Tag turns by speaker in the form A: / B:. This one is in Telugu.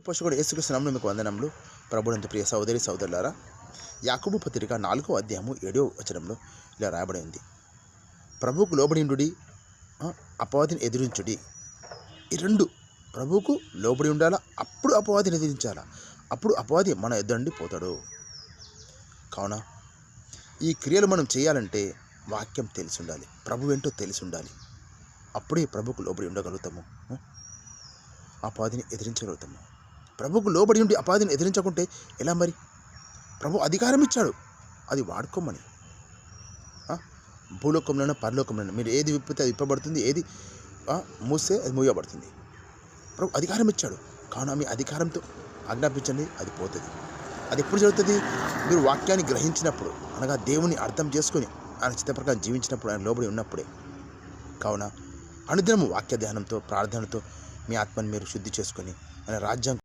A: పోషకుడు యేసుక్రీస్తు నామములో మీకు వందనములు. ప్రభునందు ప్రియ సహోదరి సహోదరులారా, యాకోబు పత్రిక 4వ అధ్యాయము 7వ వచనంలో ఇలా రాయబడి ఉంది. ప్రభువుకు లోబడిండుడి, అపవాదిని ఎదిరించుడి. ఈ రెండు, ప్రభువుకు లోబడి ఉండాలా, అప్పుడు అపవాదిని ఎదిరించాలా, అప్పుడు అపవాది మన ఎదురండి పోతాడు. కావున ఈ క్రియలు మనం చేయాలంటే వాక్యం తెలిసి ఉండాలి, ప్రభు ఏంటో తెలిసి ఉండాలి. అప్పుడే ప్రభువుకు లోబడి ఉండగలుగుతాము, అపవాదిని ఎదిరించగలుగుతాము. ప్రభువుకు లోబడి ఉండి అపవాదిని ఎదిరించకుంటే ఎలా మరి? ప్రభు అధికారం ఇచ్చాడు, అది వాడుకోమని. భూలోకంలోనూ పరలోకంలోనూ మీరు ఏది విప్పితే అది విప్పబడుతుంది, ఏది మూస్తే అది మూయబడుతుంది. ప్రభు అధికారం ఇచ్చాడు. కావున మీ అధికారంతో ఆజ్ఞాపించండి, అది పోతుంది. అది ఎప్పుడు జరుగుతుంది? మీరు వాక్యాన్ని గ్రహించినప్పుడు, అనగా దేవుని అర్థం చేసుకొని ఆయన చిత్త ప్రకారం జీవించినప్పుడు, ఆయన లోబడి ఉన్నప్పుడే. కావున అనుదినము వాక్య ధ్యానంతో, ప్రార్థనతో మీ ఆత్మను మీరు శుద్ధి చేసుకొని ఆయన రాజ్యం